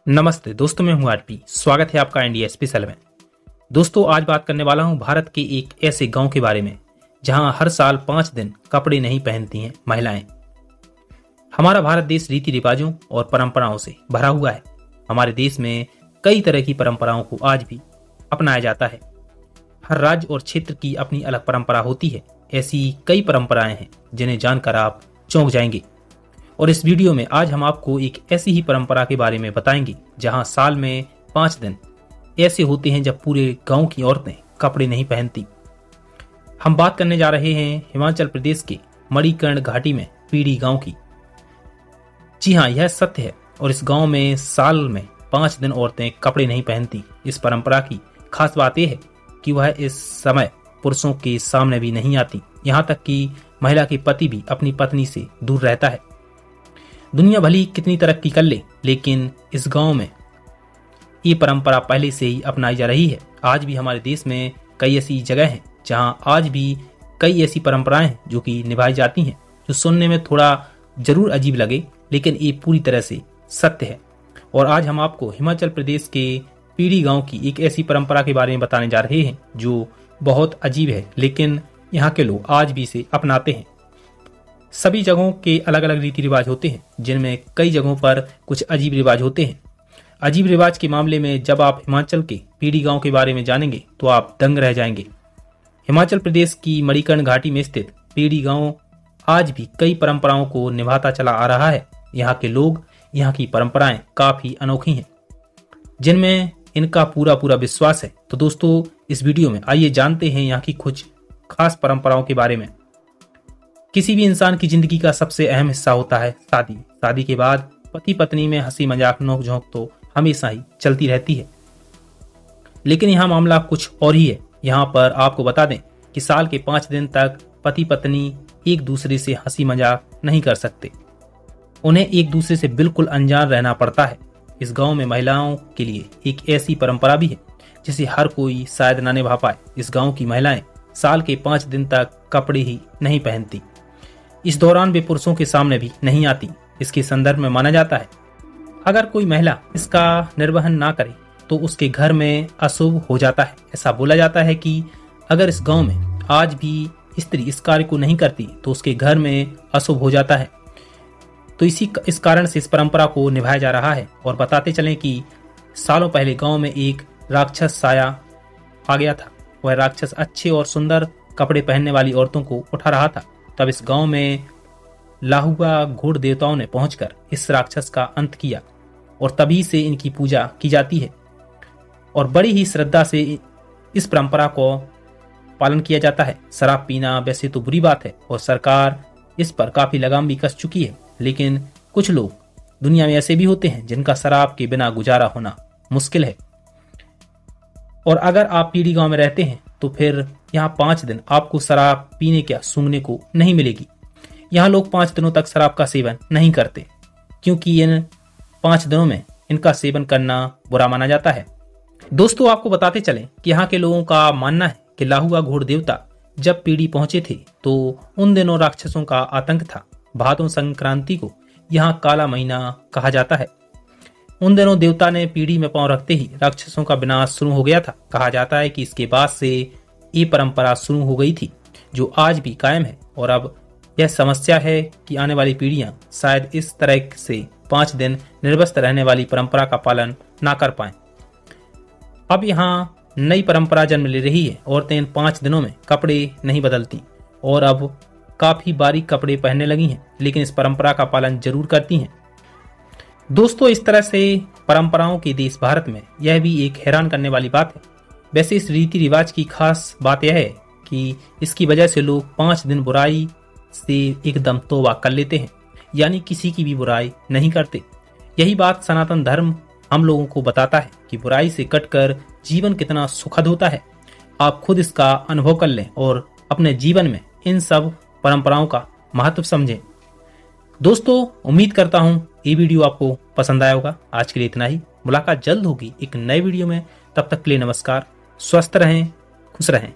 नमस्ते दोस्तों, मैं हूं आरपी। स्वागत है आपका इंडिया स्पेशल में। दोस्तों, आज बात करने वाला हूं भारत के एक ऐसे गांव के बारे में जहां हर साल 5 दिन कपड़े नहीं पहनती हैं महिलाएं। हमारा भारत देश रीति रिवाजों और परंपराओं से भरा हुआ है। हमारे देश में कई तरह की परंपराओं को आज भी अपनाया जाता है। हर राज्य और क्षेत्र की अपनी अलग परंपरा होती है। ऐसी कई परंपराएं हैं जिन्हें जानकर आप चौंक जाएंगे। और इस वीडियो में आज हम आपको एक ऐसी ही परंपरा के बारे में बताएंगे जहां साल में 5 दिन ऐसे होते हैं जब पूरे गांव की औरतें कपड़े नहीं पहनती। हम बात करने जा रहे हैं हिमाचल प्रदेश के मणिकर्ण घाटी में पीड़ी गांव की। जी हाँ, यह सत्य है। और इस गांव में साल में 5 दिन औरतें कपड़े नहीं पहनती। इस परंपरा की खास बात यह है कि वह इस समय पुरुषों के सामने भी नहीं आती। यहाँ तक कि महिला के पति भी अपनी पत्नी से दूर रहता है। दुनिया भली कितनी तरक्की कर ले, लेकिन इस गांव में ये परंपरा पहले से ही अपनाई जा रही है। आज भी हमारे देश में कई ऐसी जगह हैं जहां आज भी कई ऐसी परंपराएं हैं जो कि निभाई जाती हैं, जो सुनने में थोड़ा जरूर अजीब लगे, लेकिन ये पूरी तरह से सत्य है। और आज हम आपको हिमाचल प्रदेश के पीड़ी गांव की एक ऐसी परंपरा के बारे में बताने जा रहे हैं जो बहुत अजीब है, लेकिन यहाँ के लोग आज भी इसे अपनाते हैं। सभी जगहों के अलग अलग रीति रिवाज होते हैं, जिनमें कई जगहों पर कुछ अजीब रिवाज होते हैं। अजीब रिवाज के मामले में जब आप हिमाचल के पीड़ी गांव के बारे में जानेंगे तो आप दंग रह जाएंगे। हिमाचल प्रदेश की मणिकर्ण घाटी में स्थित पीड़ी गांव आज भी कई परंपराओं को निभाता चला आ रहा है। यहाँ के लोग, यहाँ की परंपराएं काफी अनोखी हैं, जिनमें इनका पूरा विश्वास है। तो दोस्तों, इस वीडियो में आइए जानते हैं यहाँ की कुछ खास परंपराओं के बारे में। किसी भी इंसान की जिंदगी का सबसे अहम हिस्सा होता है शादी। शादी के बाद पति पत्नी में हंसी मजाक नोक झोंक तो हमेशा ही चलती रहती है, लेकिन यहाँ मामला कुछ और ही है। यहाँ पर आपको बता दें कि साल के 5 दिन तक पति पत्नी एक दूसरे से हंसी मजाक नहीं कर सकते। उन्हें एक दूसरे से बिल्कुल अनजान रहना पड़ता है। इस गांव में महिलाओं के लिए एक ऐसी परंपरा भी है जिसे हर कोई शायद न निभा पाए। इस गांव की महिलाएं साल के 5 दिन तक कपड़े ही नहीं पहनती। इस दौरान वे पुरुषों के सामने भी नहीं आती। इसके संदर्भ में माना जाता है अगर कोई महिला इसका निर्वहन ना करे तो उसके घर में अशुभ हो जाता है। ऐसा बोला जाता है कि अगर इस गांव में आज भी स्त्री इस कार्य को नहीं करती तो उसके घर में अशुभ हो जाता है। तो इस कारण से इस परंपरा को निभाया जा रहा है। और बताते चलें कि सालों पहले गांव में एक राक्षस साया आ गया था। वह राक्षस अच्छे और सुंदर कपड़े पहनने वाली औरतों को उठा रहा था। तब इस गांव में लाहुआ घोड़ देवताओं ने पहुंचकर इस राक्षस का अंत किया और तभी से इनकी पूजा की जाती है और बड़ी ही श्रद्धा से इस परंपरा को पालन किया जाता है। शराब पीना वैसे तो बुरी बात है और सरकार इस पर काफी लगाम भी कस चुकी है, लेकिन कुछ लोग दुनिया में ऐसे भी होते हैं जिनका शराब के बिना गुजारा होना मुश्किल है। और अगर आप पीड़ी गांव में रहते हैं तो फिर यहाँ 5 दिन आपको शराब पीने क्या सूंघने को नहीं मिलेगी। यहाँ लोग 5 दिनों तक शराब का सेवन नहीं करते, क्योंकि इन 5 दिनों में इनका सेवन करना बुरा माना जाता है। दोस्तों, आपको बताते चलें कि यहाँ के लोगों का मानना है कि लाहुआ घोड़ देवता जब पीड़ी पहुंचे थे तो उन दिनों राक्षसों का आतंक था। भादों संक्रांति को यहाँ काला महीना कहा जाता है। उन दिनों देवता ने पीढ़ी में पांव रखते ही राक्षसों का विनाश शुरू हो गया था। कहा जाता है कि इसके बाद से ये परंपरा शुरू हो गई थी, जो आज भी कायम है। और अब यह समस्या है कि आने वाली पीढ़ियां शायद इस तरह से 5 दिन निर्वस्त्र रहने वाली परंपरा का पालन ना कर पाएं। अब यहाँ नई परंपरा जन्म ले रही है। औरतें इन 5 दिनों में कपड़े नहीं बदलती और अब काफी बारीक कपड़े पहनने लगी हैं, लेकिन इस परंपरा का पालन जरूर करती हैं। दोस्तों, इस तरह से परंपराओं के देश भारत में यह भी एक हैरान करने वाली बात है। वैसे इस रीति रिवाज की खास बात यह है कि इसकी वजह से लोग 5 दिन बुराई से एकदम तौबा कर लेते हैं, यानी किसी की भी बुराई नहीं करते। यही बात सनातन धर्म हम लोगों को बताता है कि बुराई से कटकर जीवन कितना सुखद होता है। आप खुद इसका अनुभव कर लें और अपने जीवन में इन सब परंपराओं का महत्व समझें। दोस्तों, उम्मीद करता हूं ये वीडियो आपको पसंद आया होगा। आज के लिए इतना ही। मुलाकात जल्द होगी एक नए वीडियो में। तब तक के लिए नमस्कार। स्वस्थ रहें, खुश रहें।